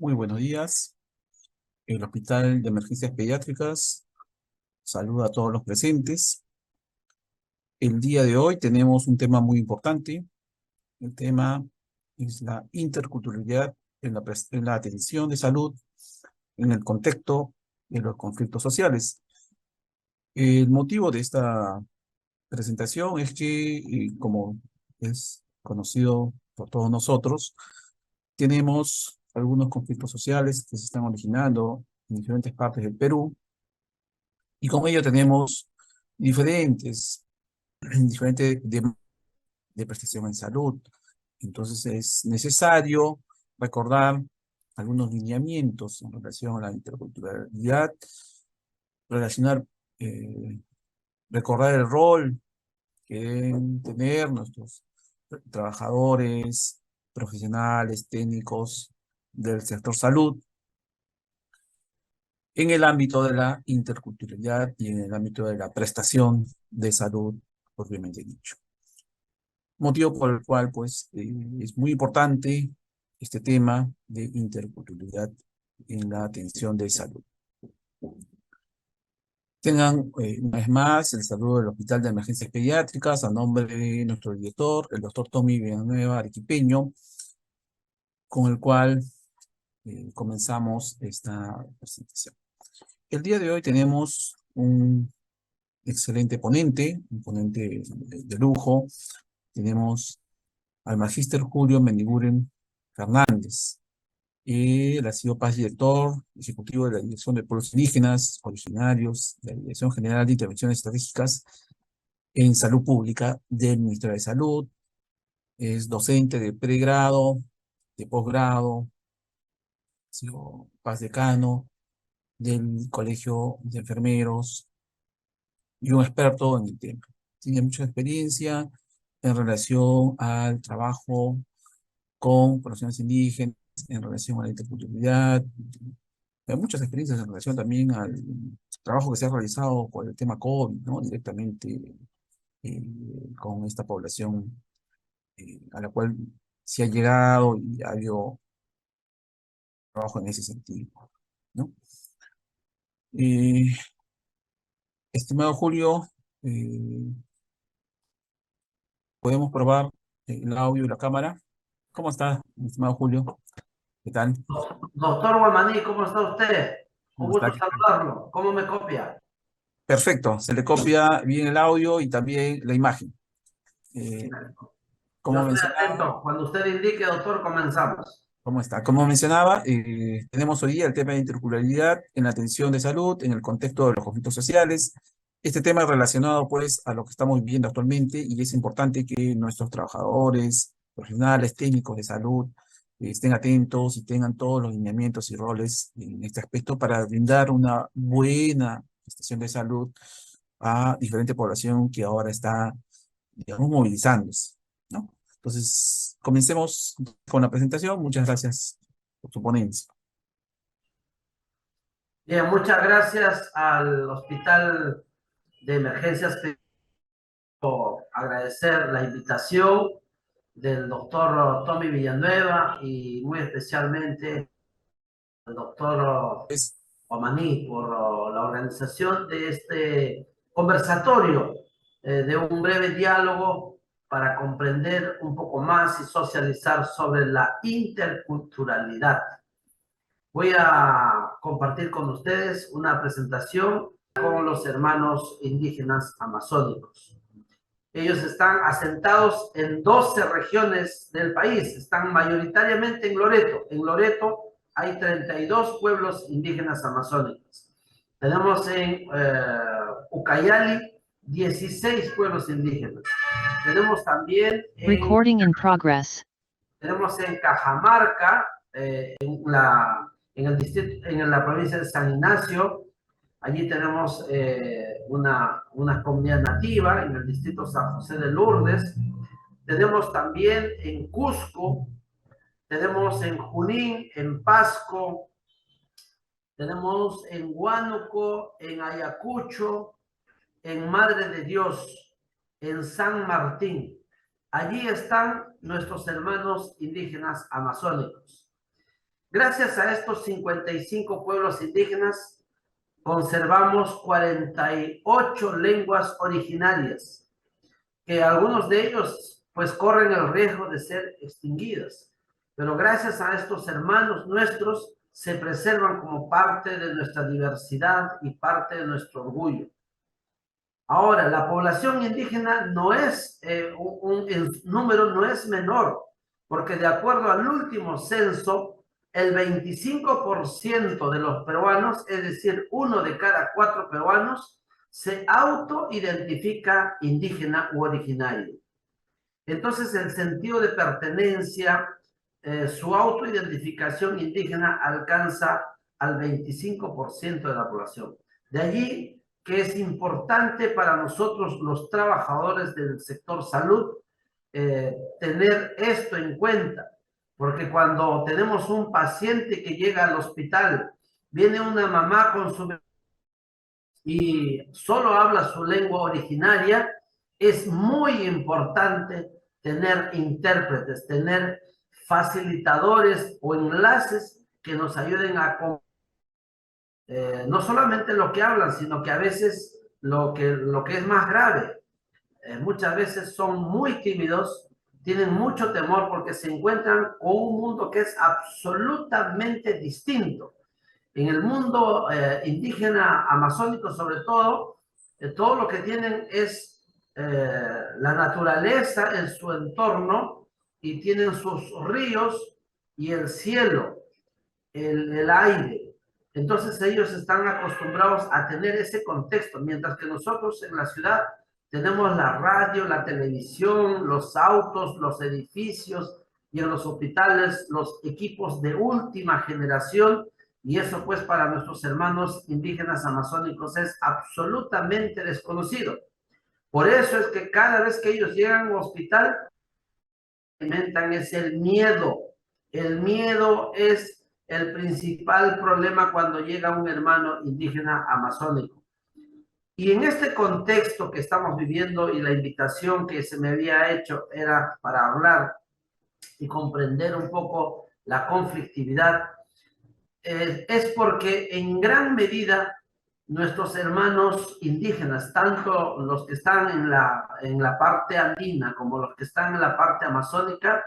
Muy buenos días. El Hospital de Emergencias Pediátricas saluda a todos los presentes. El día de hoy tenemos un tema muy importante. El tema es la interculturalidad en la atención de salud en el contexto de los conflictos sociales. El motivo de esta presentación es que, como es conocido por todos nosotros, tenemos algunos conflictos sociales que se están originando en diferentes partes del Perú. Y con ello tenemos diferentes de prestación en salud. Entonces es necesario recordar algunos lineamientos en relación a la interculturalidad, relacionar, eh, recordar el rol que deben tener nuestros trabajadores, profesionales, técnicos del sector salud en el ámbito de la interculturalidad y en el ámbito de la prestación de salud propiamente dicho. Motivo por el cual, pues, es muy importante este tema de interculturalidad en la atención de salud. Tengan, una vez más, el saludo del Hospital de Emergencias Pediátricas a nombre de nuestro director, el doctor Tommy Villanueva Arequipeño, con el cual comenzamos esta presentación. El día de hoy tenemos un excelente ponente, un ponente de lujo. Tenemos al magíster Julio Mendiguren Fernández. Él ha sido paz director ejecutivo de la Dirección de Pueblos Indígenas Originarios, de la Dirección General de Intervenciones Estratégicas en Salud Pública del Ministerio de Salud. Es docente de pregrado, de posgrado, ha sido paz decano del Colegio de Enfermeros y un experto en el tema. Tiene mucha experiencia en relación al trabajo con poblaciones indígenas, en relación a la interculturalidad, hay muchas experiencias en relación también al trabajo que se ha realizado con el tema COVID, ¿no? Directamente con esta población a la cual se ha llegado y ha habido trabajo en ese sentido, ¿no? Eh, Estimado Julio, eh, podemos probar el audio y la cámara. ¿Cómo está, estimado Julio? ¿Qué tal? Doctor Guamaní, ¿cómo está usted? Un ¿Cómo gusto está? ¿Qué tal? saludarlo. ¿Cómo me copia? Perfecto, se le copia bien el audio y también la imagen. Eh, Yo como estoy mencionaba, atento. Cuando usted indique, doctor, comenzamos. ¿Cómo está? Como mencionaba, tenemos hoy día el tema de interculturalidad en la atención de salud, en el contexto de los conflictos sociales. Este tema es relacionado, pues, a lo que estamos viviendo actualmente y es importante que nuestros trabajadores, profesionales, técnicos de salud, estén atentos y tengan todos los lineamientos y roles en este aspecto para brindar una buena prestación de salud a diferente población que ahora está, digamos, movilizándose, ¿no? Entonces, comencemos con la presentación. Muchas gracias por su ponencia. Bien, muchas gracias al Hospital de Emergencias por agradecer la invitación del doctor Tommy Villanueva y muy especialmente al doctor Es, Omaní por la organización de este conversatorio, de un breve diálogo para comprender un poco más y socializar sobre la interculturalidad. Voy a compartir con ustedes una presentación con los hermanos indígenas amazónicos. Ellos están asentados en 12 regiones del país, están mayoritariamente en Loreto. En Loreto hay 32 pueblos indígenas amazónicos. Tenemos en Ucayali 16 pueblos indígenas. Tenemos también Recording in progress. tenemos en Cajamarca, en la provincia de San Ignacio. Allí tenemos una comunidad nativa en el distrito San José de Lourdes. Tenemos también en Cusco, tenemos en Junín, en Pasco, tenemos en Huánuco, en Ayacucho, en Madre de Dios, en San Martín. Allí están nuestros hermanos indígenas amazónicos. Gracias a estos 55 pueblos indígenas, conservamos 48 lenguas originarias, que algunos de ellos pues corren el riesgo de ser extinguidas. Pero gracias a estos hermanos nuestros se preservan como parte de nuestra diversidad y parte de nuestro orgullo. Ahora, la población indígena no es, el número no es menor, porque de acuerdo al último censo, el 25% de los peruanos, es decir, 1 de cada 4 peruanos, se autoidentifica indígena u originario. Entonces, el sentido de pertenencia, su autoidentificación indígena alcanza al 25% de la población. De allí que es importante para nosotros, los trabajadores del sector salud, tener esto en cuenta, porque cuando tenemos un paciente que llega al hospital, viene una mamá con su bebé y solo habla su lengua originaria, es muy importante tener intérpretes, tener facilitadores o enlaces que nos ayuden a no solamente lo que hablan, sino que a veces lo que es más grave, muchas veces son muy tímidos, tienen mucho temor porque se encuentran con un mundo que es absolutamente distinto. En el mundo indígena amazónico, sobre todo, todo lo que tienen es la naturaleza en su entorno y tienen sus ríos y el cielo, el aire. Entonces ellos están acostumbrados a tener ese contexto, mientras que nosotros en la ciudad tenemos la radio, la televisión, los autos, los edificios y en los hospitales los equipos de última generación, y eso pues para nuestros hermanos indígenas amazónicos es absolutamente desconocido. Por eso es que cada vez que ellos llegan al hospital, experimentan es el miedo. El miedo es el principal problema cuando llega un hermano indígena amazónico. Y en este contexto que estamos viviendo y la invitación que se me había hecho era para hablar y comprender un poco la conflictividad, es porque en gran medida nuestros hermanos indígenas, tanto los que están en la parte andina como los que están en la parte amazónica,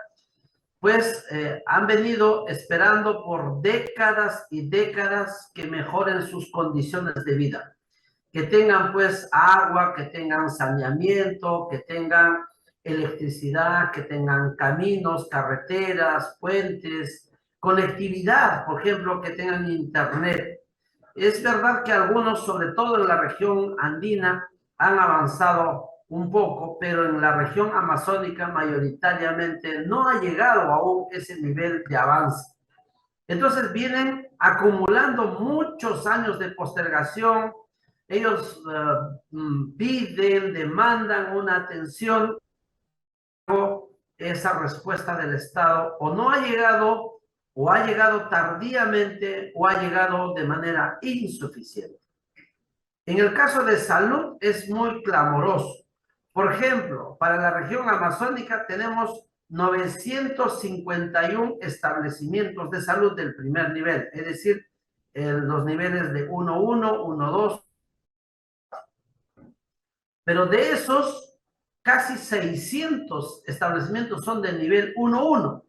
pues han venido esperando por décadas y décadas que mejoren sus condiciones de vida, que tengan pues agua, que tengan saneamiento, que tengan electricidad, que tengan caminos, carreteras, puentes, conectividad, por ejemplo, que tengan internet. Es verdad que algunos, sobre todo en la región andina, han avanzado un poco, pero en la región amazónica mayoritariamente no ha llegado aún ese nivel de avance. Entonces vienen acumulando muchos años de postergación. Ellos piden, demandan una atención, esa respuesta del Estado o no ha llegado, o ha llegado tardíamente, o ha llegado de manera insuficiente. En el caso de salud es muy clamoroso. Por ejemplo, para la región amazónica tenemos 951 establecimientos de salud del primer nivel, es decir, los niveles de 1.1, 1.2. Pero de esos, casi 600 establecimientos son del nivel 1.1,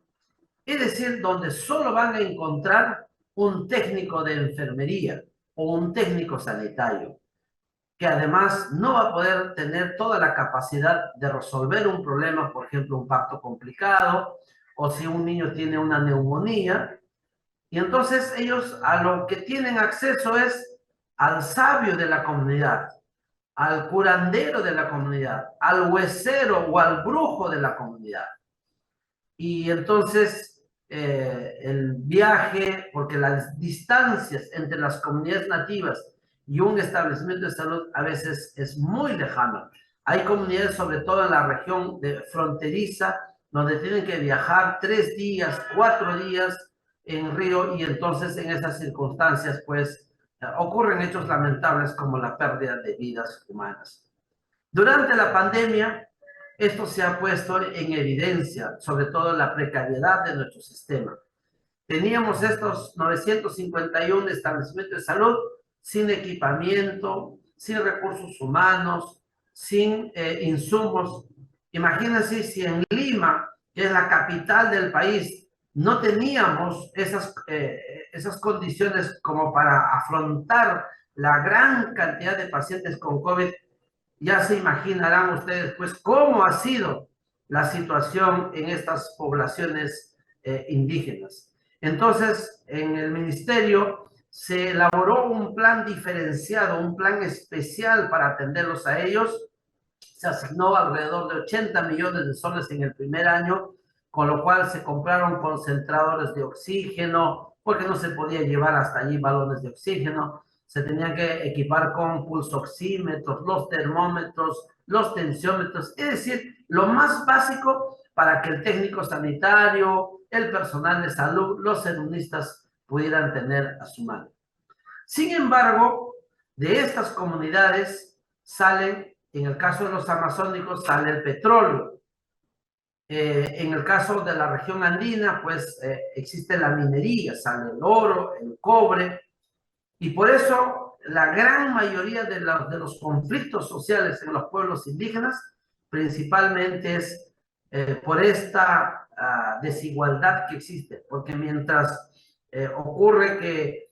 es decir, donde solo van a encontrar un técnico de enfermería o un técnico sanitario, que además no va a poder tener toda la capacidad de resolver un problema, por ejemplo, un parto complicado, o si un niño tiene una neumonía. Y entonces ellos a lo que tienen acceso es al sabio de la comunidad, al curandero de la comunidad, al huesero o al brujo de la comunidad. Y entonces el viaje, porque las distancias entre las comunidades nativas y un establecimiento de salud a veces es muy lejano. Hay comunidades, sobre todo en la región de fronteriza, donde tienen que viajar 3 días, 4 días en río, y entonces en esas circunstancias pues ocurren hechos lamentables como la pérdida de vidas humanas. Durante la pandemia, esto se ha puesto en evidencia, sobre todo la precariedad de nuestro sistema. teníamos estos 951 establecimientos de salud sin equipamiento, sin recursos humanos, sin insumos. Imagínense si en Lima, que es la capital del país, no teníamos esas condiciones como para afrontar la gran cantidad de pacientes con COVID. Ya se imaginarán ustedes, pues, cómo ha sido la situación en estas poblaciones indígenas. Entonces, en el ministerio se elaboró un plan diferenciado, un plan especial para atenderlos a ellos. Se asignó alrededor de 80 millones de soles en el primer año, con lo cual se compraron concentradores de oxígeno, porque no se podía llevar hasta allí balones de oxígeno. Se tenían que equipar con pulsoxímetros, los termómetros, los tensiómetros, es decir, lo más básico para que el técnico sanitario, el personal de salud, los serumistas pudieran tener a su mano. Sin embargo, de estas comunidades salen, en el caso de los amazónicos, sale el petróleo. En el caso de la región andina, pues existe la minería, sale el oro, el cobre, y por eso la gran mayoría de los conflictos sociales en los pueblos indígenas principalmente es por esta desigualdad que existe, porque mientras ocurre que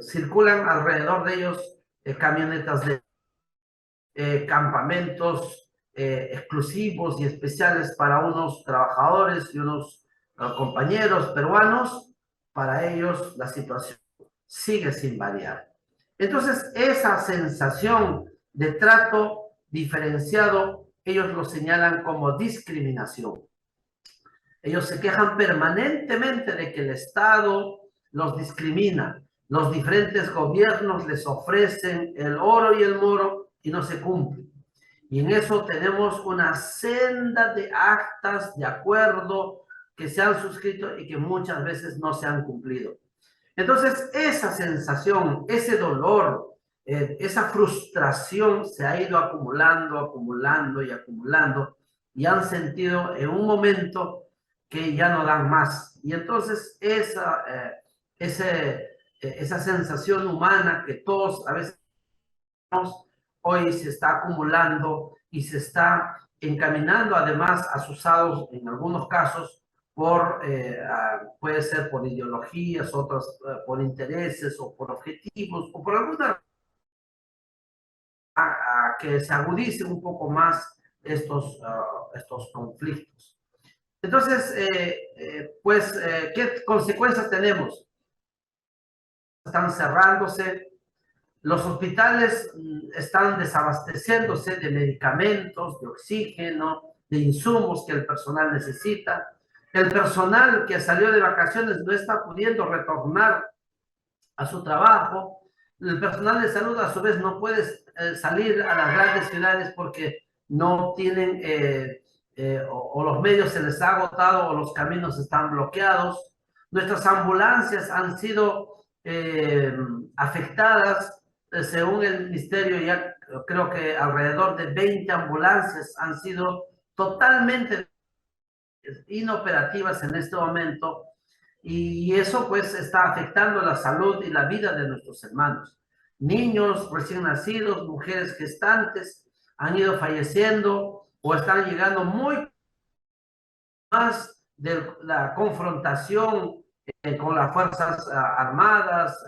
circulan alrededor de ellos camionetas de campamentos exclusivos y especiales para unos trabajadores y unos compañeros peruanos, para ellos la situación sigue sin variar. Entonces, esa sensación de trato diferenciado, ellos lo señalan como discriminación. Ellos se quejan permanentemente de que el Estado los discrimina. Los diferentes gobiernos les ofrecen el oro y el moro y no se cumple. Y en eso tenemos una senda de actas de acuerdo que se han suscrito y que muchas veces no se han cumplido. Entonces, esa sensación, ese dolor, esa frustración se ha ido acumulando, acumulando y acumulando, y han sentido en un momento que ya no dan más. Y entonces esa sensación humana que todos a veces hoy se está acumulando y se está encaminando además asusados en algunos casos puede ser por ideologías, otras por intereses o por objetivos o por alguna que se agudicen un poco más estos conflictos. Entonces, ¿qué consecuencias tenemos? Están cerrándose, los hospitales están desabasteciéndose de medicamentos, de oxígeno, de insumos que el personal necesita. El personal que salió de vacaciones no está pudiendo retornar a su trabajo. El personal de salud, a su vez, no puede salir a las grandes ciudades porque no tienen, o los medios se les ha agotado o los caminos están bloqueados. Nuestras ambulancias han sido afectadas. Según el ministerio, ya creo que alrededor de 20 ambulancias han sido totalmente inoperativas en este momento, y eso pues está afectando la salud y la vida de nuestros hermanos. Niños recién nacidos, mujeres gestantes han ido falleciendo o están llegando muy más de la confrontación con las Fuerzas Armadas,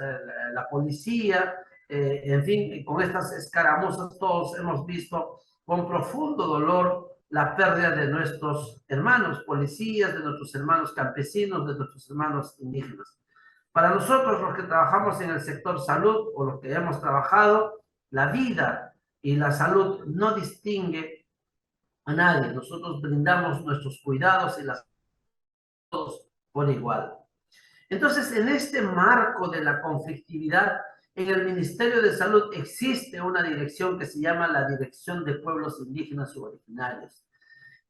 la policía, en fin, con estas escaramuzas todos hemos visto con profundo dolor la pérdida de nuestros hermanos policías, de nuestros hermanos campesinos, de nuestros hermanos indígenas. Para nosotros, los que trabajamos en el sector salud o los que hemos trabajado, la vida y la salud no distingue a nadie. Nosotros brindamos nuestros cuidados y las todos por igual. Entonces, en este marco de la conflictividad, en el Ministerio de Salud existe una dirección que se llama la Dirección de Pueblos Indígenas y Originarios.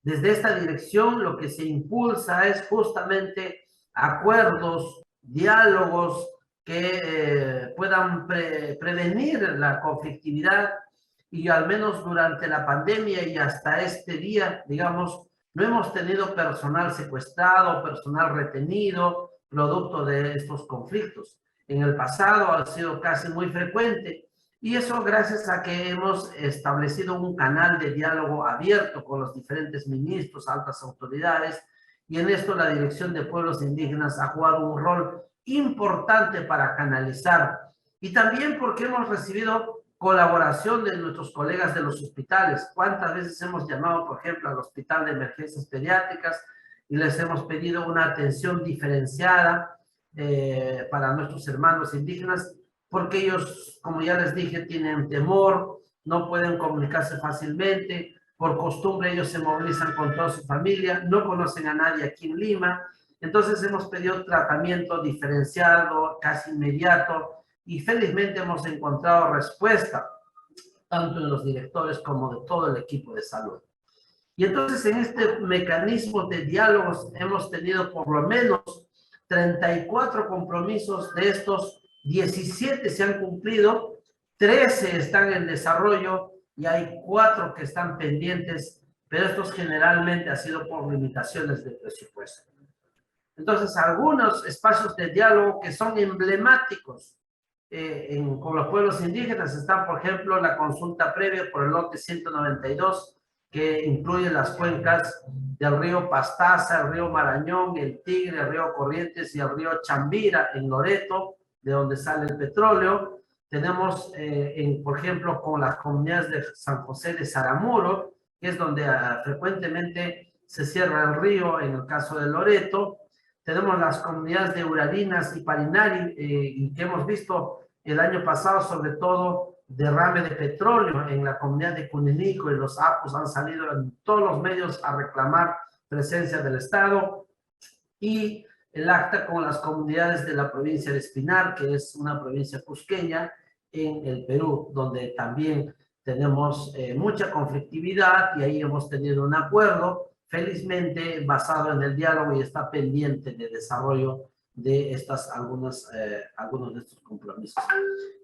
Desde esta dirección lo que se impulsa es justamente acuerdos, diálogos que puedan prevenir la conflictividad, y al menos durante la pandemia y hasta este día, digamos, no hemos tenido personal secuestrado, personal retenido, producto de estos conflictos. En el pasado ha sido casi muy frecuente, y eso gracias a que hemos establecido un canal de diálogo abierto con los diferentes ministros, altas autoridades, y en esto la Dirección de Pueblos Indígenas ha jugado un rol importante para canalizar, y también porque hemos recibido colaboración de nuestros colegas de los hospitales. ¿Cuántas veces hemos llamado, por ejemplo, al Hospital de Emergencias Pediátricas y les hemos pedido una atención diferenciada para nuestros hermanos indígenas? Porque ellos, como ya les dije, tienen temor, no pueden comunicarse fácilmente, por costumbre ellos se movilizan con toda su familia, no conocen a nadie aquí en Lima, entonces hemos pedido tratamiento diferenciado, casi inmediato, y felizmente hemos encontrado respuesta, tanto en los directores como de todo el equipo de salud. Y entonces en este mecanismo de diálogos hemos tenido por lo menos 34 compromisos. De estos 17 se han cumplido, 13 están en desarrollo y hay 4 que están pendientes, pero estos generalmente han sido por limitaciones de presupuesto. Entonces, algunos espacios de diálogo que son emblemáticos con los pueblos indígenas están, por ejemplo, la consulta previa por el lote 192, que incluye las cuencas del río Pastaza, el río Marañón, el Tigre, el río Corrientes y el río Chambira en Loreto, de donde sale el petróleo. Tenemos, por ejemplo, con las comunidades de San José de Saramuro, que es donde frecuentemente se cierra el río en el caso de Loreto. Tenemos las comunidades de Urarinas y Parinari, y que hemos visto el año pasado, sobre todo, derrame de petróleo en la comunidad de Cuninico, y los APUs han salido en todos los medios a reclamar presencia del Estado. Y el acta con las comunidades de la provincia de Espinar, que es una provincia cusqueña en el Perú, donde también tenemos mucha conflictividad, y ahí hemos tenido un acuerdo, felizmente basado en el diálogo, y está pendiente de desarrollo de algunos de estos compromisos.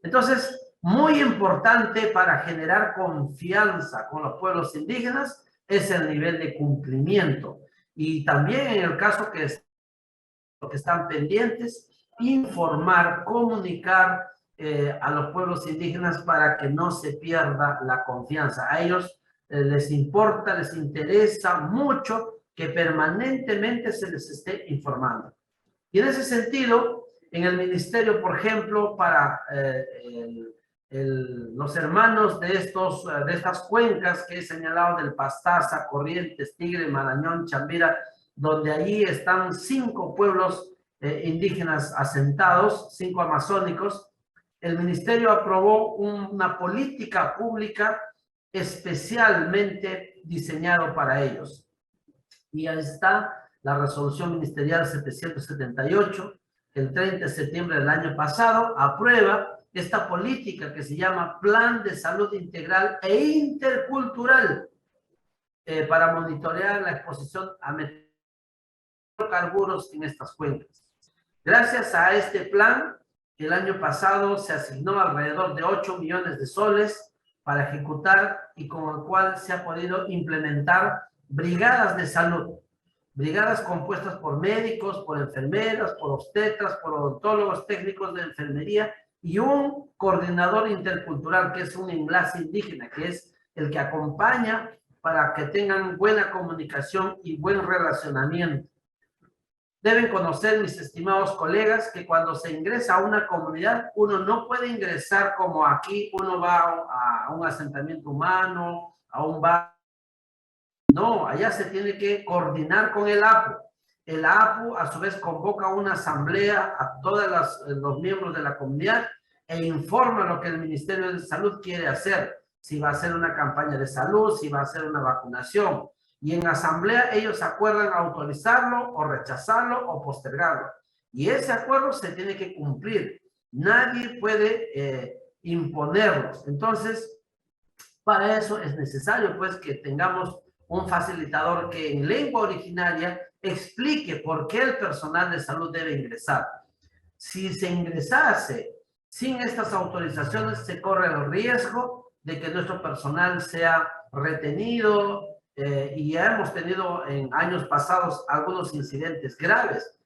Entonces, muy importante para generar confianza con los pueblos indígenas es el nivel de cumplimiento. Y también en el caso que están pendientes, informar, comunicar a los pueblos indígenas para que no se pierda la confianza. A ellos les importa, les interesa mucho que permanentemente se les esté informando. Y en ese sentido, en el ministerio, por ejemplo, para los hermanos de estas cuencas que he señalado, del Pastaza, Corrientes, Tigre, Marañón, Chambira, donde allí están 5 pueblos indígenas asentados, 5 amazónicos, el ministerio aprobó una política pública especialmente diseñado para ellos. Y ahí está la resolución ministerial 778, que el 30 de septiembre del año pasado aprueba esta política que se llama Plan de Salud Integral e Intercultural para monitorear la exposición a hidrocarburos en estas cuencas. Gracias a este plan, el año pasado se asignó alrededor de 8 millones de soles para ejecutar, y con el cual se ha podido implementar brigadas de salud, brigadas compuestas por médicos, por enfermeras, por obstetras, por odontólogos, técnicos de enfermería y un coordinador intercultural, que es un enlace indígena, que es el que acompaña para que tengan buena comunicación y buen relacionamiento. Deben conocer, mis estimados colegas, que cuando se ingresa a una comunidad, uno no puede ingresar como aquí, uno va a un asentamiento humano, a un bar. No, allá se tiene que coordinar con el APU. El APU, a su vez, convoca una asamblea a todos los miembros de la comunidad e informa lo que el Ministerio de Salud quiere hacer. Si va a hacer una campaña de salud, si va a hacer una vacunación. Y en asamblea ellos acuerdan autorizarlo o rechazarlo o postergarlo. Y ese acuerdo se tiene que cumplir. Nadie puede imponerlos. Entonces, para eso es necesario, pues, que tengamos un facilitador que en lengua originaria explique por qué el personal de salud debe ingresar. Si se ingresase sin estas autorizaciones, se corre el riesgo de que nuestro personal sea retenido, y ya hemos tenido en años pasados algunos incidentes graves.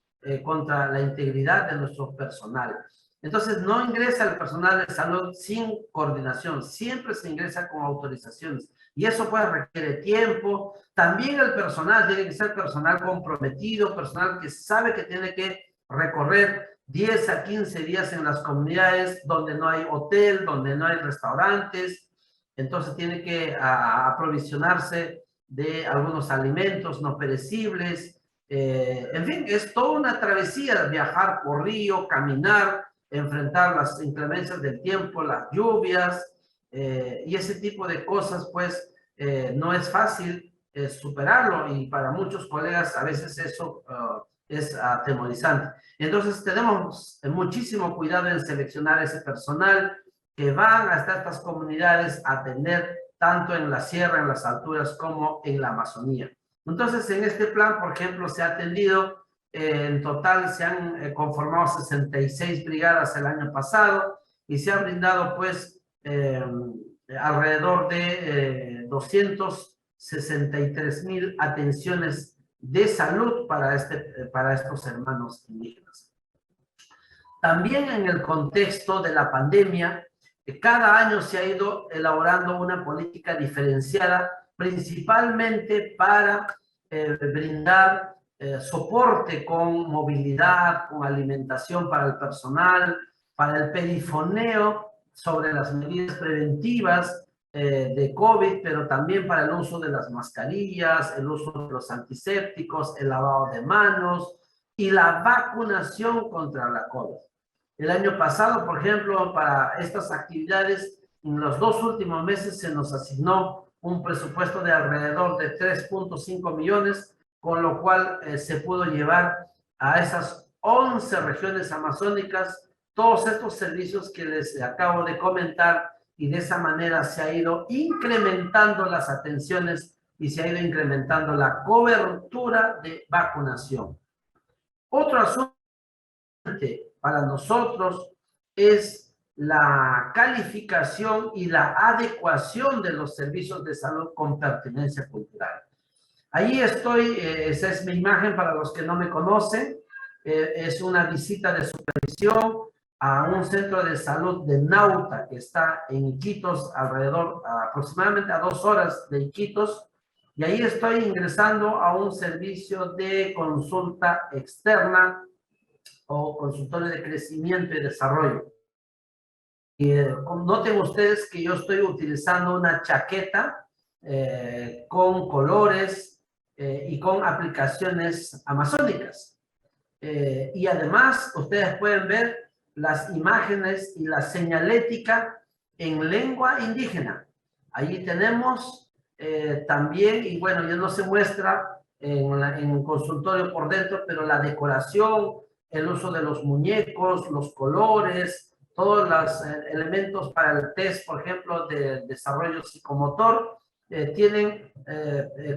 contra la integridad de nuestro personal. Entonces, no ingresa el personal de salud sin coordinación, siempre se ingresa con autorizaciones. Y eso pues requiere tiempo. También el personal tiene que ser personal comprometido, personal que sabe que tiene que recorrer 10 a 15 días en las comunidades donde no hay hotel, donde no hay restaurantes. Entonces tiene que aprovisionarse de algunos alimentos no perecibles. En fin, es toda una travesía, viajar por río, caminar, enfrentar las inclemencias del tiempo, las lluvias, y ese tipo de cosas, pues, no es fácil superarlo, y para muchos colegas a veces eso es atemorizante. Entonces tenemos muchísimo cuidado en seleccionar ese personal que van hasta estas comunidades a atender tanto en la sierra, en las alturas, como en la Amazonía. Entonces, en este plan, por ejemplo, se ha atendido, en total se han conformado 66 brigadas el año pasado y se han brindado, pues, alrededor de 263,000 atenciones de salud para estos hermanos indígenas. También en el contexto de la pandemia, cada año se ha ido elaborando una política diferenciada, principalmente para brindar soporte con movilidad, con alimentación para el personal, para el perifoneo sobre las medidas preventivas de COVID, pero también para el uso de las mascarillas, el uso de los antisépticos, el lavado de manos y la vacunación contra la COVID. El año pasado, por ejemplo, para estas actividades, en los 2 últimos meses se nos asignó un presupuesto de alrededor de 3.5 millones, con lo cual se pudo llevar a esas 11 regiones amazónicas todos estos servicios que les acabo de comentar, y de esa manera se ha ido incrementando las atenciones y se ha ido incrementando la cobertura de vacunación. Otro asunto para nosotros es la calificación y la adecuación de los servicios de salud con pertinencia cultural. Ahí estoy, esa es mi imagen para los que no me conocen. Es una visita de supervisión a un centro de salud de Nauta que está en Iquitos, aproximadamente a 2 horas de Iquitos. Y ahí estoy ingresando a un servicio de consulta externa o consultorio de crecimiento y desarrollo. Noten ustedes que yo estoy utilizando una chaqueta con colores y con aplicaciones amazónicas. Y además ustedes pueden ver las imágenes y la señalética en lengua indígena. Allí tenemos también, y bueno, ya no se muestra en el consultorio por dentro, pero la decoración, el uso de los muñecos, los colores, todos los elementos para el test, por ejemplo, de desarrollo psicomotor, tienen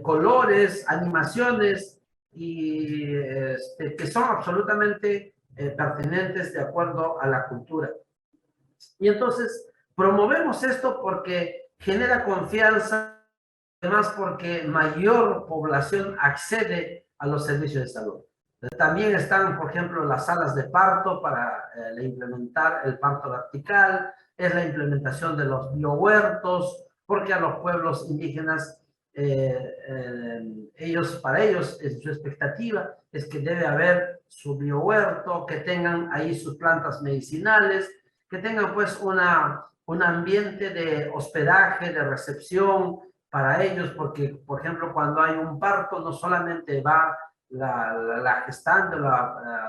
colores, animaciones, y que son absolutamente pertinentes de acuerdo a la cultura. Y entonces promovemos esto porque genera confianza, además porque mayor población accede a los servicios de salud. También están, por ejemplo, las salas de parto para implementar el parto vertical, es la implementación de los biohuertos, porque a los pueblos indígenas, para ellos, su expectativa es que debe haber su biohuerto, que tengan ahí sus plantas medicinales, que tengan pues un ambiente de hospedaje, de recepción para ellos, porque, por ejemplo, cuando hay un parto, no solamente va la gestante,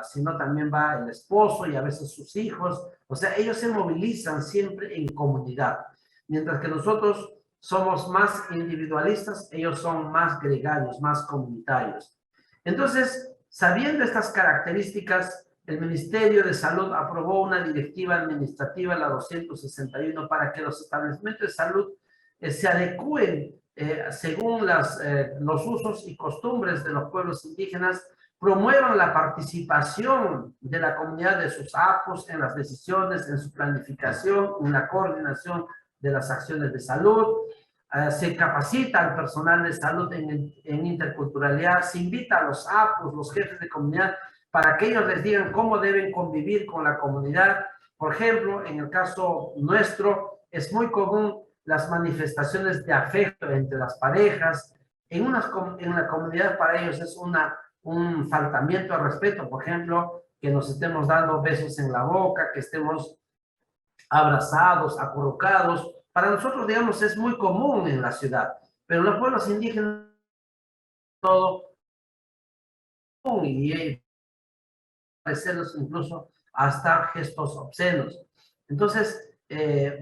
sino también va el esposo y a veces sus hijos. O sea, ellos se movilizan siempre en comunidad. Mientras que nosotros somos más individualistas, ellos son más gregarios, más comunitarios. Entonces, sabiendo estas características, el Ministerio de Salud aprobó una directiva administrativa, la 261, para que los establecimientos de salud se adecúen según los usos y costumbres de los pueblos indígenas, promuevan la participación de la comunidad de sus apos en las decisiones, en su planificación, en la coordinación de las acciones de salud. Se capacita al personal de salud en interculturalidad, se invita a los apos, los jefes de comunidad, para que ellos les digan cómo deben convivir con la comunidad. Por ejemplo, en el caso nuestro, es muy común las manifestaciones de afecto entre las parejas. En la comunidad para ellos es un faltamiento al respeto, por ejemplo, que nos estemos dando besos en la boca, que estemos abrazados, acurrucados. Para nosotros, digamos, es muy común en la ciudad, pero en los pueblos indígenas todo y parecerlos incluso hasta gestos obscenos. Entonces,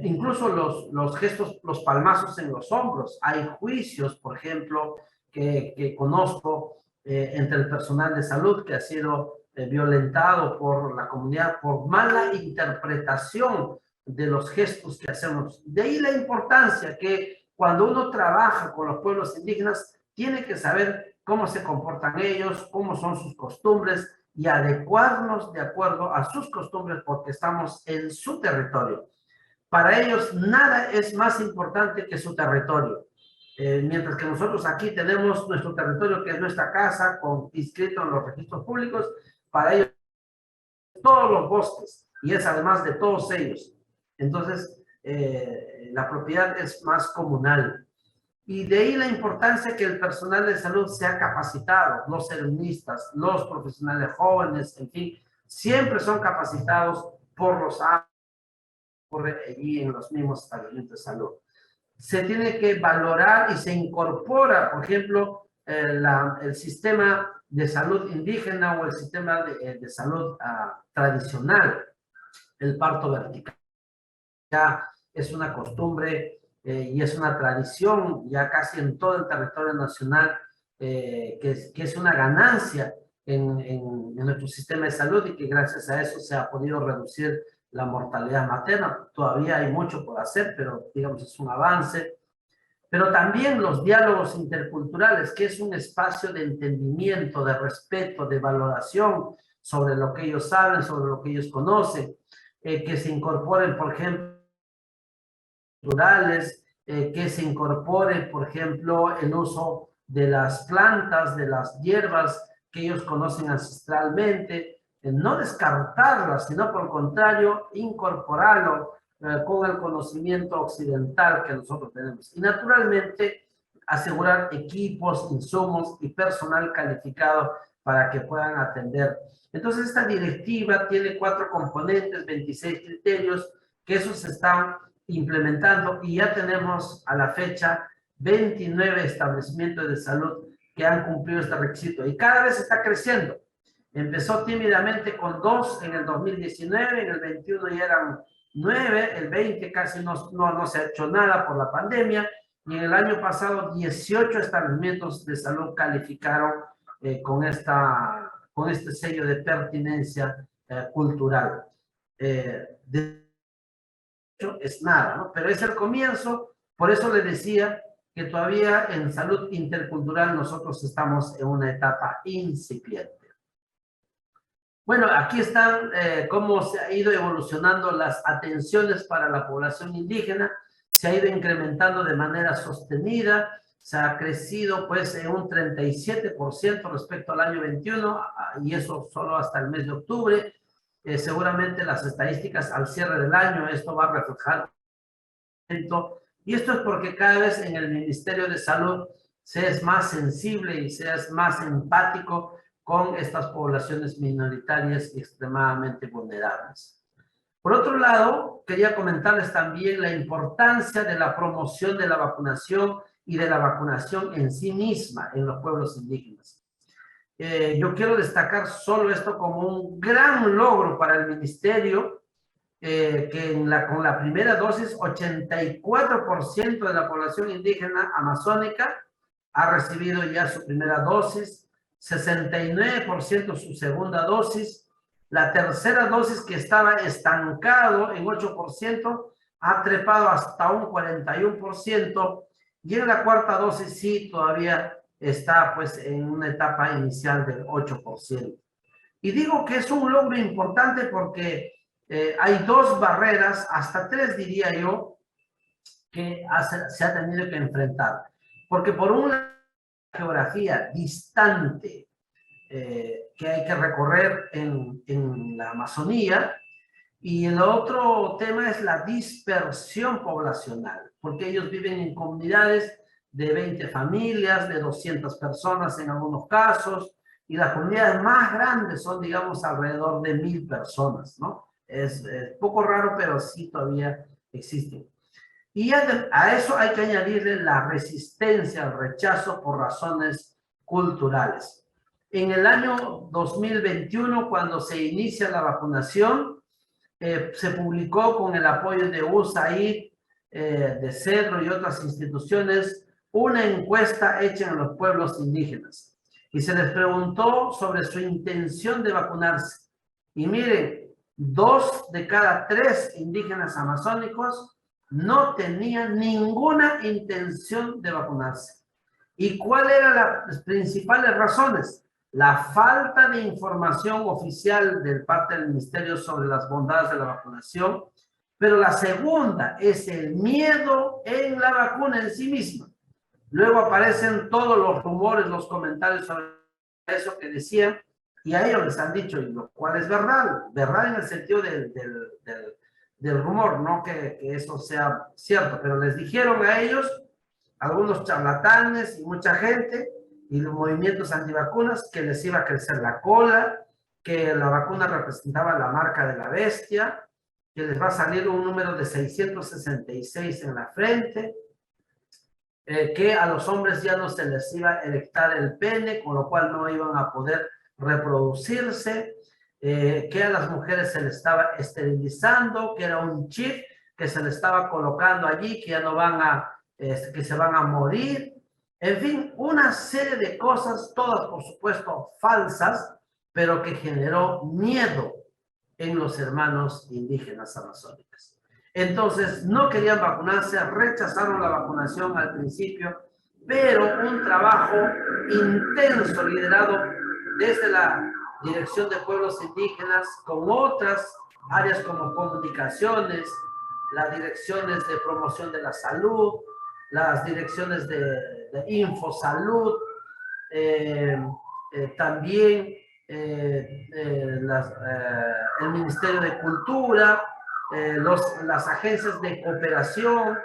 incluso los gestos, los palmazos en los hombros. Hay juicios, por ejemplo, que conozco entre el personal de salud que ha sido violentado por la comunidad por mala interpretación de los gestos que hacemos. De ahí la importancia que cuando uno trabaja con los pueblos indígenas, tiene que saber cómo se comportan ellos, cómo son sus costumbres y adecuarnos de acuerdo a sus costumbres porque estamos en su territorio. Para ellos nada es más importante que su territorio. Mientras que nosotros aquí tenemos nuestro territorio, que es nuestra casa, inscrito en los registros públicos, para ellos todos los bosques, y es además de todos ellos. Entonces, la propiedad es más comunal. Y de ahí la importancia que el personal de salud sea capacitado, los ceremonistas, los profesionales jóvenes, en fin, siempre son capacitados por los allí en los mismos establecimientos de salud. Se tiene que valorar y se incorpora, por ejemplo, el sistema de salud indígena o el sistema de salud tradicional, el parto vertical. Ya es una costumbre y es una tradición ya casi en todo el territorio nacional que es una ganancia en nuestro sistema de salud y que gracias a eso se ha podido reducir la mortalidad materna. Todavía hay mucho por hacer, pero digamos es un avance. Pero también los diálogos interculturales, que es un espacio de entendimiento, de respeto, de valoración sobre lo que ellos saben, sobre lo que ellos conocen, que se incorporen, por ejemplo, culturales, que se incorpore, por ejemplo, el uso de las plantas, de las hierbas que ellos conocen ancestralmente, no descartarlas, sino por el contrario, incorporarlo con el conocimiento occidental que nosotros tenemos. Y naturalmente, asegurar equipos, insumos y personal calificado para que puedan atender. Entonces, esta directiva tiene 4 componentes, 26 criterios, que esos se están implementando y ya tenemos a la fecha 29 establecimientos de salud que han cumplido este requisito y cada vez está creciendo. Empezó tímidamente con 2 en el 2019, en el 21 ya eran 9, el 20 casi no se ha hecho nada por la pandemia y en el año pasado 18 establecimientos de salud calificaron con este sello de pertinencia cultural. Es nada, ¿no? Pero es el comienzo, por eso le decía que todavía en salud intercultural nosotros estamos en una etapa incipiente. Bueno, aquí están cómo se ha ido evolucionando las atenciones para la población indígena, se ha ido incrementando de manera sostenida, se ha crecido pues en un 37% respecto al año 21 y eso solo hasta el mes de octubre. Seguramente las estadísticas al cierre del año, esto va a reflejar. Y esto es porque cada vez en el Ministerio de Salud se es más sensible y se es más empático con estas poblaciones minoritarias y extremadamente vulnerables. Por otro lado, quería comentarles también la importancia de la promoción de la vacunación y de la vacunación en sí misma en los pueblos indígenas. Yo quiero destacar solo esto como un gran logro para el ministerio, que con la primera dosis, 84% de la población indígena amazónica ha recibido ya su primera dosis, 69% su segunda dosis, la tercera dosis que estaba estancado en 8%, ha trepado hasta un 41%, y en la cuarta dosis sí todavía está pues en una etapa inicial del 8%. Y digo que es un logro importante porque hay 2 barreras, hasta 3 diría yo, que se ha tenido que enfrentar. Porque por una geografía distante, que hay que recorrer en la Amazonía. Y el otro tema es la dispersión poblacional, porque ellos viven en comunidades de 20 familias, de 200 personas en algunos casos, y las comunidades más grandes son, digamos, alrededor de 1000 personas, ¿no? Es poco raro, pero sí todavía existen. Y a eso hay que añadirle la resistencia al rechazo por razones culturales. En el año 2021, cuando se inicia la vacunación, se publicó con el apoyo de USAID, de CEDRO y otras instituciones, una encuesta hecha en los pueblos indígenas. Y se les preguntó sobre su intención de vacunarse. Y miren, 2 de cada 3 indígenas amazónicos no tenían ninguna intención de vacunarse. ¿Y cuáles eran las principales razones? La falta de información oficial de parte del ministerio sobre las bondades de la vacunación, pero la segunda es el miedo en la vacuna en sí misma. Luego aparecen todos los rumores, los comentarios sobre eso que decían, y a ellos les han dicho, y lo cual es verdad, verdad en el sentido del rumor, no que eso sea cierto, pero les dijeron a ellos, algunos charlatanes y mucha gente, y los movimientos antivacunas, que les iba a crecer la cola, que la vacuna representaba la marca de la bestia, que les va a salir un número de 666 en la frente, que a los hombres ya no se les iba a erectar el pene, con lo cual no iban a poder reproducirse, que a las mujeres se les estaba esterilizando, que era un chip que se les estaba colocando allí, que ya no van a, que se van a morir. En fin, una serie de cosas, todas por supuesto falsas, pero que generó miedo en los hermanos indígenas amazónicos. Entonces, no querían vacunarse, rechazaron la vacunación al principio, pero un trabajo intenso liderado desde la Dirección de Pueblos Indígenas con otras áreas como comunicaciones, las direcciones de promoción de la salud, las direcciones de Infosalud, también el Ministerio de Cultura, las agencias de cooperación,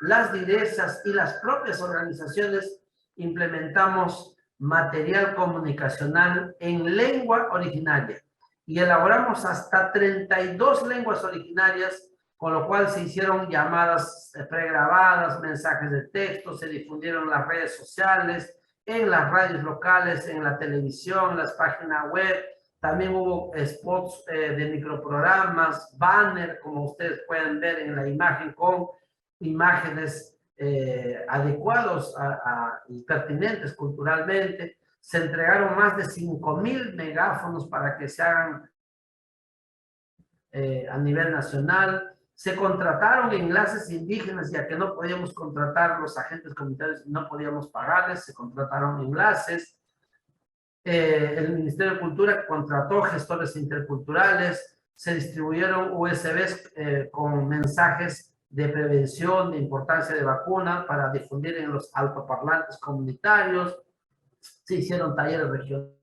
las directas y las propias organizaciones implementamos material comunicacional en lengua originaria y elaboramos hasta 32 lenguas originarias, con lo cual se hicieron llamadas pregrabadas, mensajes de texto, se difundieron en las redes sociales, en las radios locales, en la televisión, en las páginas web. También hubo spots de microprogramas, banner, como ustedes pueden ver en la imagen, con imágenes adecuados y pertinentes culturalmente. Se entregaron más de 5,000 megáfonos para que se hagan a nivel nacional. Se contrataron enlaces indígenas, ya que no podíamos contratar los agentes comunitarios, no podíamos pagarles, se contrataron enlaces. El Ministerio de Cultura contrató gestores interculturales, se distribuyeron USBs con mensajes de prevención, de importancia de vacuna para difundir en los altoparlantes comunitarios, se hicieron talleres regionales,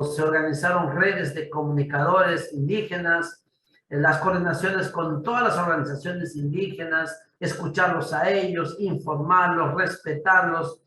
se organizaron redes de comunicadores indígenas, las coordinaciones con todas las organizaciones indígenas, escucharlos a ellos, informarlos, respetarlos.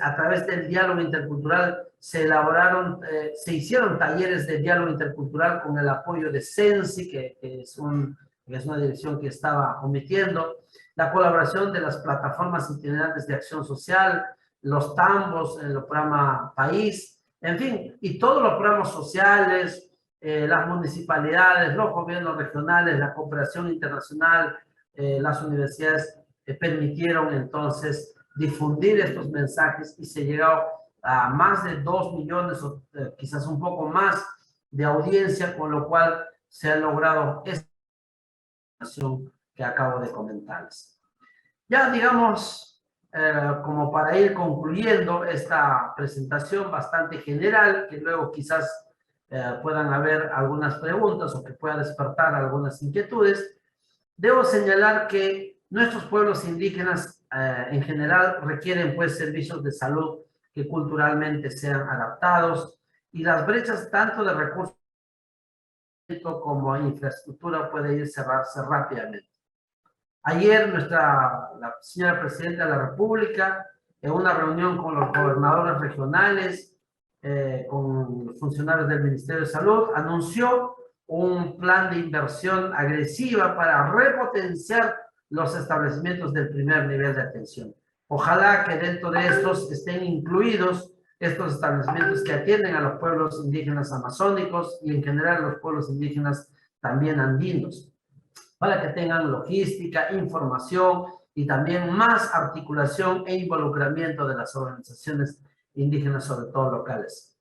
A través del diálogo intercultural se elaboraron, se hicieron talleres de diálogo intercultural con el apoyo de CENSI, que es una dirección que estaba omitiendo, la colaboración de las plataformas itinerantes de acción social, los tambos, el programa País, en fin, y todos los programas sociales, las municipalidades, los gobiernos regionales, la cooperación internacional, las universidades permitieron entonces difundir estos mensajes y se llegó a más de 2 millones o quizás un poco más de audiencia, con lo cual se ha logrado esta información que acabo de comentarles. Ya digamos, como para ir concluyendo esta presentación bastante general, que luego quizás puedan haber algunas preguntas o que pueda despertar algunas inquietudes, debo señalar que nuestros pueblos indígenas en general requieren pues servicios de salud que culturalmente sean adaptados, y las brechas tanto de recursos como infraestructura puede ir cerrarse rápidamente. Ayer la señora Presidenta de la República, en una reunión con los gobernadores regionales, con funcionarios del Ministerio de Salud, anunció un plan de inversión agresiva para repotenciar los establecimientos del primer nivel de atención. Ojalá que dentro de estos estén incluidos estos establecimientos que atienden a los pueblos indígenas amazónicos y en general los pueblos indígenas también andinos, para que tengan logística, información y también más articulación e involucramiento de las organizaciones indígenas, sobre todo locales.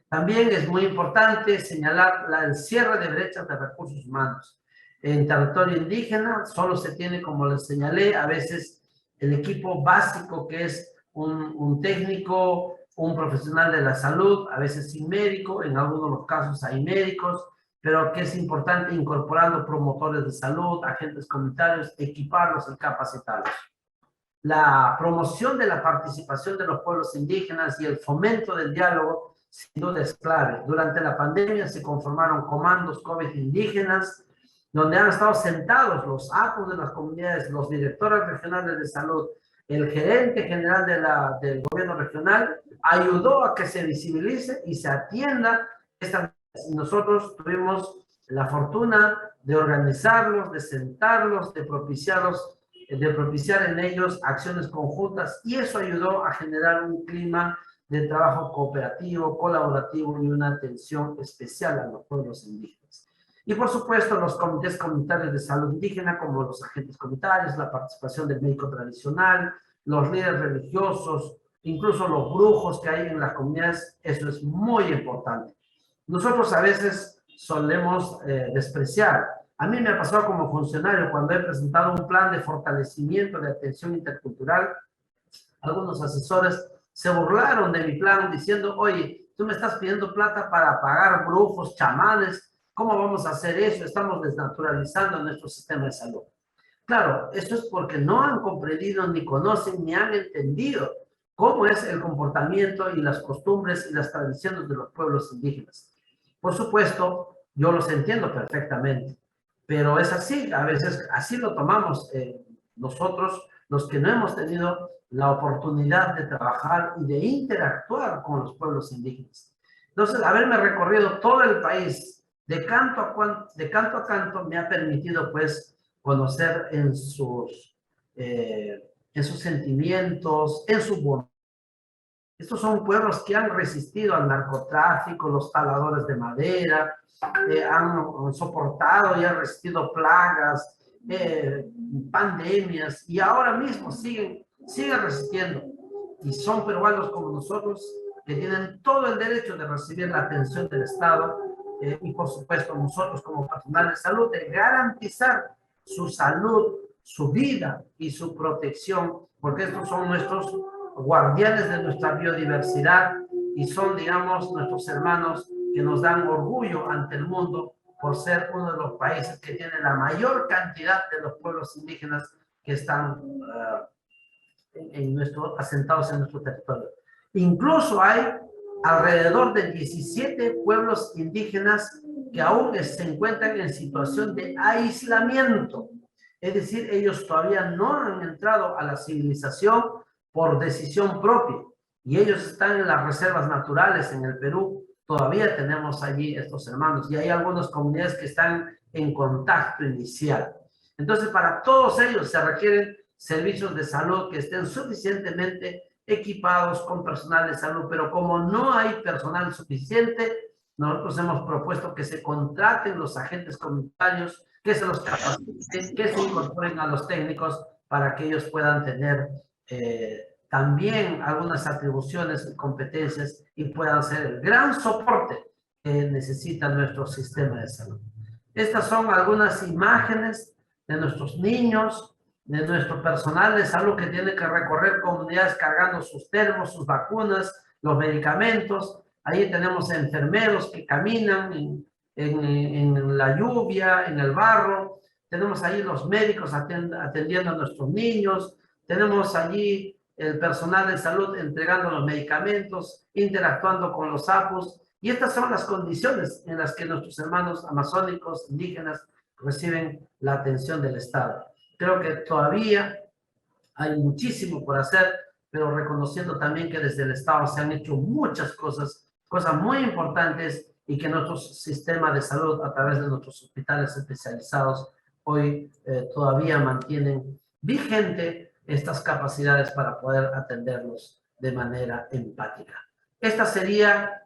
También es muy importante señalar el cierre de brechas de recursos humanos. En territorio indígena solo se tiene, como les señalé, a veces el equipo básico, que es un técnico, un profesional de la salud, a veces sin médico, en algunos de los casos hay médicos, pero que es importante incorporando promotores de salud, agentes comunitarios, equiparlos y capacitarlos. La promoción de la participación de los pueblos indígenas y el fomento del diálogo sin duda es clave. Durante la pandemia se conformaron comandos COVID indígenas, donde han estado sentados los APOs de las comunidades, los directores regionales de salud, el gerente general del gobierno regional, ayudó a que se visibilice y se atienda esta. Nosotros tuvimos la fortuna de organizarlos, de sentarlos, de propiciar en ellos acciones conjuntas, y eso ayudó a generar un clima de trabajo cooperativo, colaborativo y una atención especial a los pueblos indígenas. Y por supuesto los comités comunitarios de salud indígena, como los agentes comunitarios, la participación del médico tradicional, los líderes religiosos, incluso los brujos que hay en las comunidades, eso es muy importante. Nosotros a veces solemos despreciar. A mí me ha pasado como funcionario cuando he presentado un plan de fortalecimiento de atención intercultural. Algunos asesores se burlaron de mi plan diciendo, oye, tú me estás pidiendo plata para pagar brujos, chamanes, ¿cómo vamos a hacer eso? Estamos desnaturalizando nuestro sistema de salud. Claro, eso es porque no han comprendido, ni conocen, ni han entendido cómo es el comportamiento y las costumbres y las tradiciones de los pueblos indígenas. Por supuesto, yo los entiendo perfectamente, pero es así, a veces así lo tomamos nosotros, los que no hemos tenido la oportunidad de trabajar y de interactuar con los pueblos indígenas. Entonces, haberme recorrido todo el país, de canto a canto, me ha permitido, pues, conocer en sus sentimientos, en su bondad. Estos son pueblos que han resistido al narcotráfico, los taladores de madera, han soportado y han resistido plagas, pandemias, y ahora mismo siguen resistiendo. Y son peruanos como nosotros, que tienen todo el derecho de recibir la atención del Estado, y por supuesto nosotros como personal de salud, de garantizar su salud, su vida y su protección, porque estos son nuestros guardianes de nuestra biodiversidad y son, digamos, nuestros hermanos que nos dan orgullo ante el mundo por ser uno de los países que tiene la mayor cantidad de los pueblos indígenas que están asentados en nuestro territorio. Incluso hay alrededor de 17 pueblos indígenas que aún se encuentran en situación de aislamiento. Es decir, ellos todavía no han entrado a la civilización por decisión propia, y ellos están en las reservas naturales en el Perú. Todavía tenemos allí estos hermanos, y hay algunas comunidades que están en contacto inicial. Entonces, para todos ellos se requieren servicios de salud que estén suficientemente equipados con personal de salud, pero como no hay personal suficiente, nosotros hemos propuesto que se contraten los agentes comunitarios, que se los capaciten, que se incorporen a los técnicos para que ellos puedan tener también algunas atribuciones y competencias y puedan ser el gran soporte que necesita nuestro sistema de salud. Estas son algunas imágenes de nuestros niños, de nuestro personal de salud que tiene que recorrer comunidades cargando sus termos, sus vacunas, los medicamentos. Ahí tenemos enfermeros que caminan en la lluvia, en el barro. Tenemos ahí los médicos atendiendo a nuestros niños. Tenemos allí el personal de salud entregando los medicamentos, interactuando con los sapos, y estas son las condiciones en las que nuestros hermanos amazónicos, indígenas, reciben la atención del Estado. Creo que todavía hay muchísimo por hacer, pero reconociendo también que desde el Estado se han hecho muchas cosas muy importantes, y que nuestro sistema de salud a través de nuestros hospitales especializados hoy todavía mantienen vigente estas capacidades para poder atenderlos de manera empática. Esta sería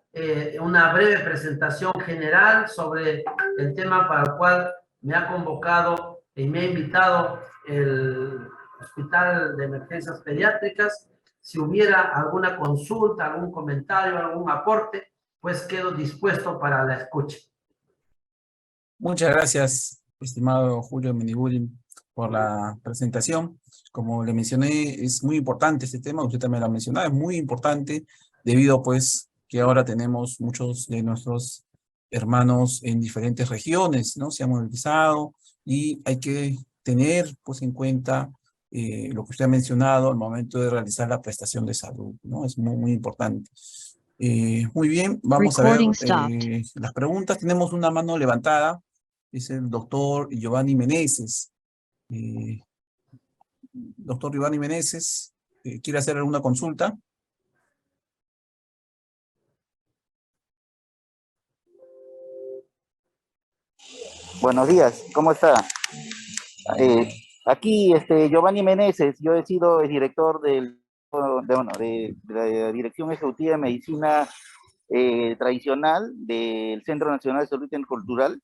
una breve presentación general sobre el tema para el cual me ha convocado y me ha invitado el Hospital de Emergencias Pediátricas. Si hubiera alguna consulta, algún comentario, algún aporte, pues quedo dispuesto para la escucha. Muchas gracias, estimado Julio Mendibulim, por la presentación. Como le mencioné, es muy importante este tema, usted también lo ha mencionado, es muy importante debido pues que ahora tenemos muchos de nuestros hermanos en diferentes regiones, ¿no? Se han movilizado y hay que tener pues en cuenta lo que usted ha mencionado al momento de realizar la prestación de salud, ¿no? Es muy, muy importante. Muy bien, vamos a ver las preguntas. Tenemos una mano levantada, es el doctor Giovanni Meneses. Doctor Giovanni Meneses, ¿quiere hacer alguna consulta? Buenos días, ¿cómo está? Aquí, Giovanni Meneses, yo he sido el director de la Dirección Ejecutiva de Medicina Tradicional del Centro Nacional de Salud Intercultural.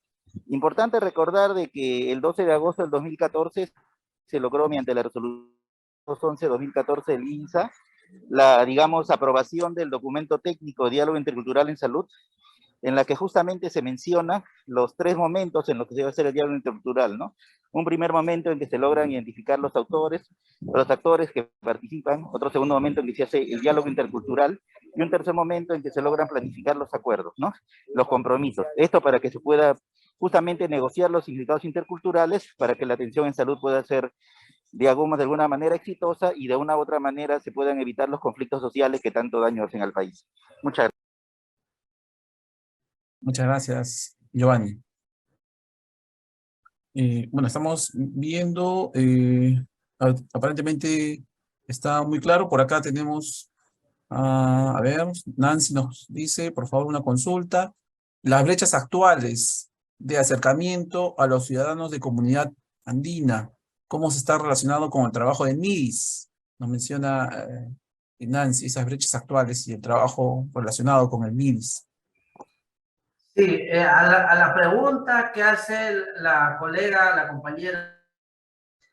Importante recordar de que el 12 de agosto del 2014 se logró mediante la resolución 211-2014 del INSA la, digamos, aprobación del documento técnico de diálogo intercultural en salud, en la que justamente se menciona los 3 momentos en los que se va a hacer el diálogo intercultural, ¿no? Un primer momento en que se logran identificar los autores, los actores que participan, otro segundo momento en que se hace el diálogo intercultural, y un tercer momento en que se logran planificar los acuerdos, ¿no? Los compromisos. Esto para que se pueda justamente negociar los significados interculturales para que la atención en salud pueda ser, digamos, de alguna manera exitosa y de una u otra manera se puedan evitar los conflictos sociales que tanto daño hacen al país. Muchas gracias. Muchas gracias, Giovanni. Bueno, estamos viendo, aparentemente está muy claro. Por acá tenemos, a ver, Nancy nos dice, por favor, una consulta. Las brechas actuales de acercamiento a los ciudadanos de comunidad andina, ¿cómo se está relacionado con el trabajo de MIDIS? Nos menciona Nancy, esas brechas actuales y el trabajo relacionado con el MIDIS. Sí, a la pregunta que hace la colega, la compañera,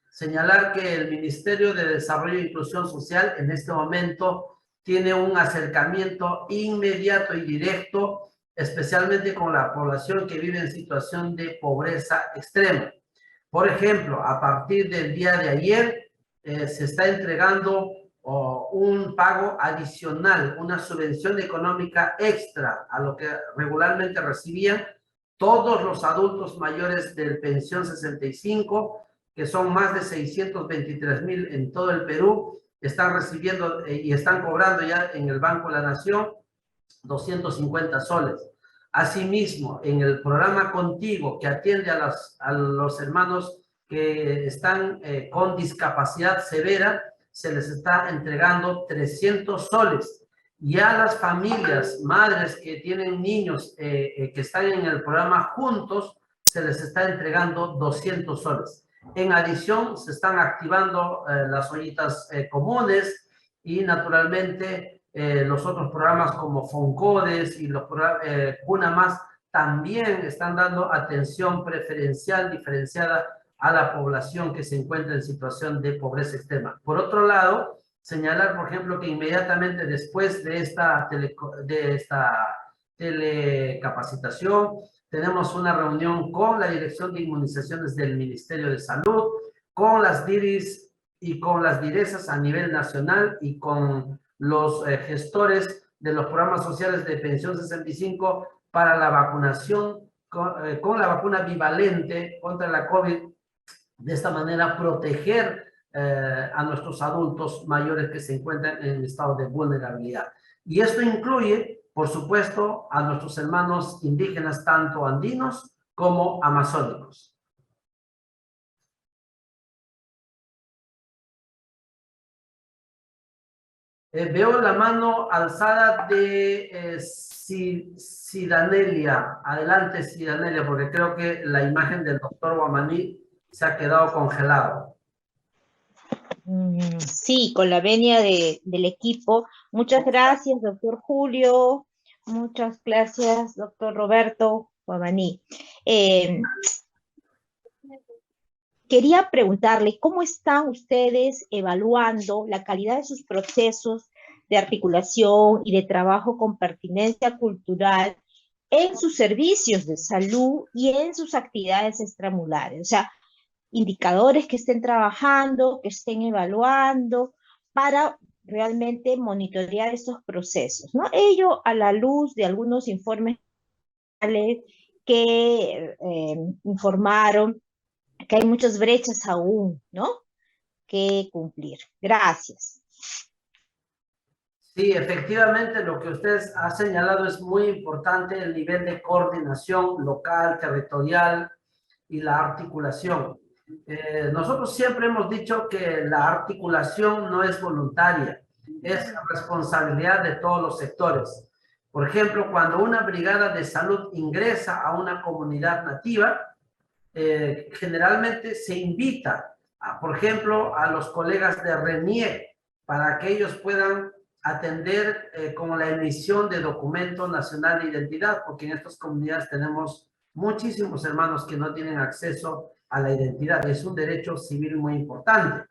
señalar que el Ministerio de Desarrollo e Inclusión Social en este momento tiene un acercamiento inmediato y directo, especialmente con la población que vive en situación de pobreza extrema. Por ejemplo, a partir del día de ayer se está entregando un pago adicional, una subvención económica extra a lo que regularmente recibían todos los adultos mayores del pensión 65, que son más de 623,000 en todo el Perú, están recibiendo y están cobrando ya en el Banco de la Nación 250 soles. Asimismo, en el programa Contigo, que atiende a los hermanos que están con discapacidad severa, se les está entregando 300 soles. Y a las familias, madres que tienen niños que están en el programa Juntos, se les está entregando 200 soles. En adición, se están activando las ollitas comunes y naturalmente los otros programas como Foncodes y los Cuna Más también están dando atención preferencial, diferenciada a la población que se encuentra en situación de pobreza extrema. Por otro lado, señalar, por ejemplo, que inmediatamente después de esta telecapacitación, tenemos una reunión con la Dirección de Inmunizaciones del Ministerio de Salud, con las DIRIS y con las DIRESAS a nivel nacional y con los gestores de los programas sociales de pensión 65 para la vacunación con la vacuna bivalente contra la COVID. De esta manera, proteger a nuestros adultos mayores que se encuentran en estado de vulnerabilidad. Y esto incluye, por supuesto, a nuestros hermanos indígenas, tanto andinos como amazónicos. Veo la mano alzada de Cidanelia. Adelante, Cidanelia, porque creo que la imagen del doctor Wamani se ha quedado congelado. Sí, con la venia del equipo. Muchas gracias, doctor Julio. Muchas gracias, doctor Roberto Guamaní. Quería preguntarle, ¿cómo están ustedes evaluando la calidad de sus procesos de articulación y de trabajo con pertinencia cultural en sus servicios de salud y en sus actividades extramurales? O sea, indicadores que estén trabajando, que estén evaluando para realmente monitorear estos procesos, ¿no? Ello a la luz de algunos informes que informaron que hay muchas brechas aún, ¿no?, que cumplir. Gracias. Sí, efectivamente, lo que usted ha señalado es muy importante, el nivel de coordinación local, territorial y la articulación. Nosotros siempre hemos dicho que la articulación no es voluntaria, es responsabilidad de todos los sectores. Por ejemplo, cuando una brigada de salud ingresa a una comunidad nativa, generalmente se invita, por ejemplo, a los colegas de RENIEC para que ellos puedan atender con la emisión de documento nacional de identidad, porque en estas comunidades tenemos muchísimos hermanos que no tienen acceso a la identidad. Es un derecho civil muy importante.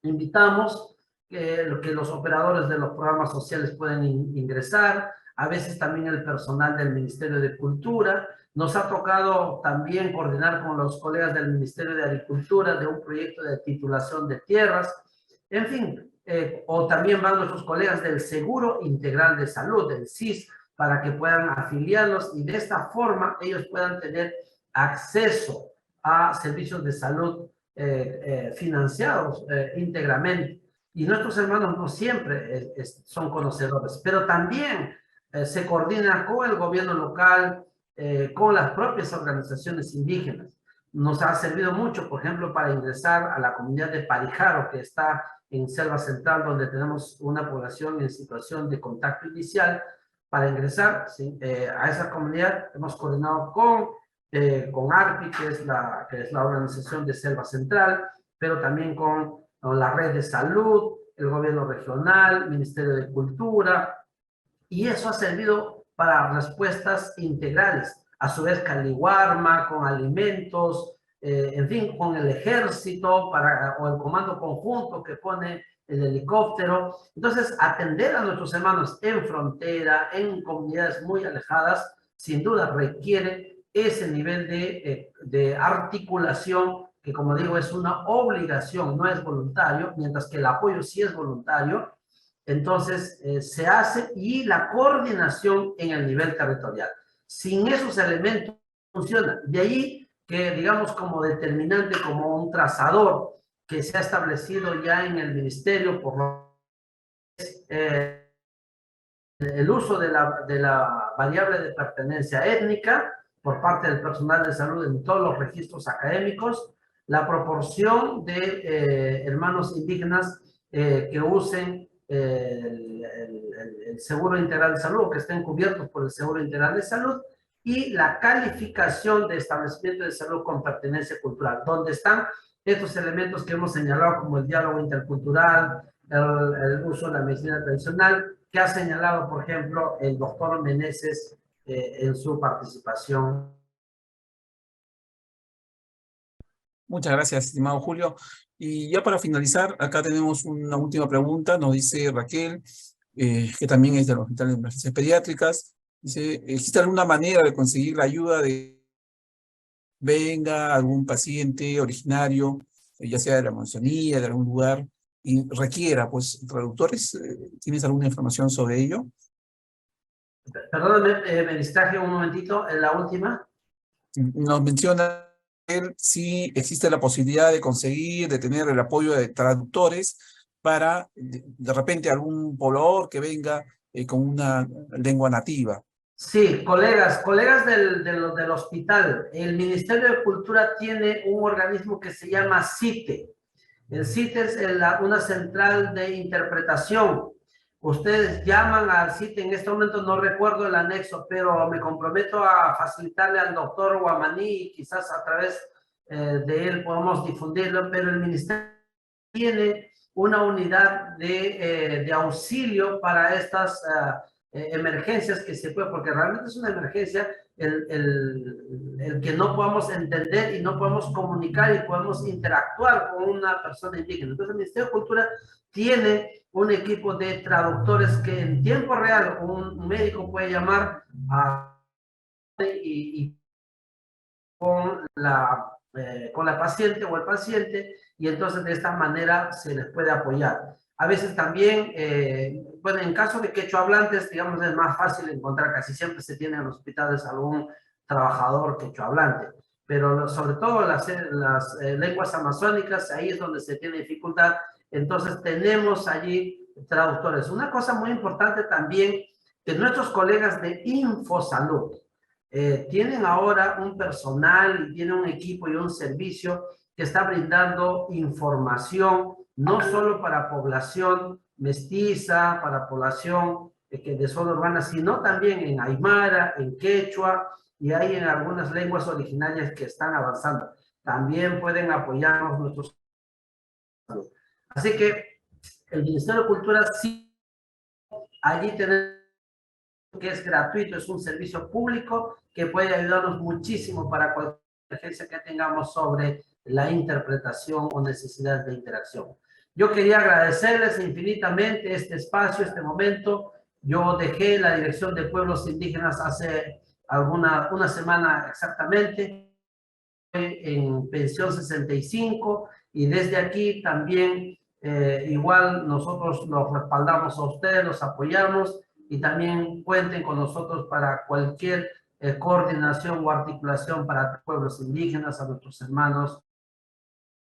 Invitamos que los operadores de los programas sociales pueden ingresar, a veces también el personal del Ministerio de Cultura. Nos ha tocado también coordinar con los colegas del Ministerio de Agricultura de un proyecto de titulación de tierras. En fin, o también van nuestros colegas del Seguro Integral de Salud, del SIS, para que puedan afiliarlos y de esta forma ellos puedan tener acceso a servicios de salud financiados íntegramente. Y nuestros hermanos no siempre son conocedores, pero también se coordina con el gobierno local, con las propias organizaciones indígenas. Nos ha servido mucho, por ejemplo, para ingresar a la comunidad de Parijaro, que está en Selva Central, donde tenemos una población en situación de contacto inicial. Para ingresar a esa comunidad hemos coordinado con ARPI, que es la organización de Selva Central, pero también con la red de salud, el gobierno regional, Ministerio de Cultura, y eso ha servido para respuestas integrales. A su vez, Caliwarma, con alimentos, en fin, con el ejército o el comando conjunto que pone el helicóptero. Entonces, atender a nuestros hermanos en frontera, en comunidades muy alejadas, sin duda requiere ese nivel de articulación que, como digo, es una obligación, no es voluntario, mientras que el apoyo sí es voluntario. Entonces, se hace, y la coordinación en el nivel territorial. Sin esos elementos funciona. De ahí que, digamos, como determinante, como un trazador que se ha establecido ya en el ministerio, por lo que el uso de la variable de pertenencia étnica por parte del personal de salud en todos los registros académicos, la proporción de hermanos indígenas que usen el Seguro Integral de Salud, que estén cubiertos por el Seguro Integral de Salud, y la calificación de establecimiento de salud con pertenencia cultural, donde están estos elementos que hemos señalado, como el diálogo intercultural, el uso de la medicina tradicional, que ha señalado, por ejemplo, el doctor Meneses en su participación. Muchas gracias, estimado Julio. Y ya para finalizar, acá tenemos una última pregunta. Nos dice Raquel, que también es del Hospital de Emergencias Pediátricas. Dice, ¿existe alguna manera de conseguir la ayuda de venga algún paciente originario, ya sea de la Amazonía, de algún lugar, y requiera, pues, traductores? ¿Tienes alguna información sobre ello? Perdóname, me distraje un momentito en la última. Nos menciona él sí existe la posibilidad de conseguir, de tener el apoyo de traductores para, de repente, algún poblador que venga con una lengua nativa. Sí, colegas del hospital, el Ministerio de Cultura tiene un organismo que se llama CITE. El CITE es una central de interpretación. Ustedes llaman al CITE, en este momento no recuerdo el anexo, pero me comprometo a facilitarle al doctor Guamaní y quizás a través de él podamos difundirlo, pero el Ministerio tiene una unidad de auxilio para estas emergencias que se puede, porque realmente es una emergencia el que no podamos entender y no podemos comunicar y podemos interactuar con una persona indígena. Entonces el Ministerio de Cultura tiene un equipo de traductores que en tiempo real un médico puede llamar y con la paciente o el paciente, y entonces de esta manera se les puede apoyar. A veces también, bueno, en caso de quechua hablantes, digamos, es más fácil encontrar, casi siempre se tiene en los hospitales algún trabajador quechua hablante, pero sobre todo las lenguas amazónicas, ahí es donde se tiene dificultad, entonces tenemos allí traductores. Una cosa muy importante también, que nuestros colegas de InfoSalud, tienen ahora un personal y tienen un equipo y un servicio que está brindando información, no solo para población mestiza, para población de zona urbana, sino también en aymara, en quechua, y hay en algunas lenguas originarias que están avanzando. También pueden apoyarnos nuestros. Así que el Ministerio de Cultura sí, allí tenemos que es gratuito, es un servicio público que puede ayudarnos muchísimo para cualquier emergencia que tengamos sobre la interpretación o necesidad de interacción. Yo quería agradecerles infinitamente este espacio, este momento. Yo dejé la Dirección de Pueblos Indígenas hace una semana exactamente, en pensión 65, y desde aquí también igual nosotros los respaldamos a ustedes, los apoyamos, y también cuenten con nosotros para cualquier coordinación o articulación para pueblos indígenas, a nuestros hermanos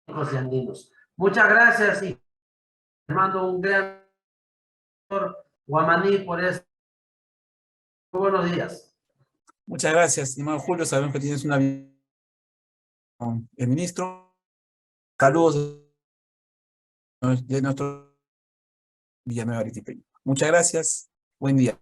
y andinos. Muchas gracias y les mando un gran Guamaní por esto. Muy buenos días. Muchas gracias, estimado Julio. Sabemos que tienes una vida con el ministro. Saludos de nuestro Villanueva Arequipeño. Muchas gracias. Buen día.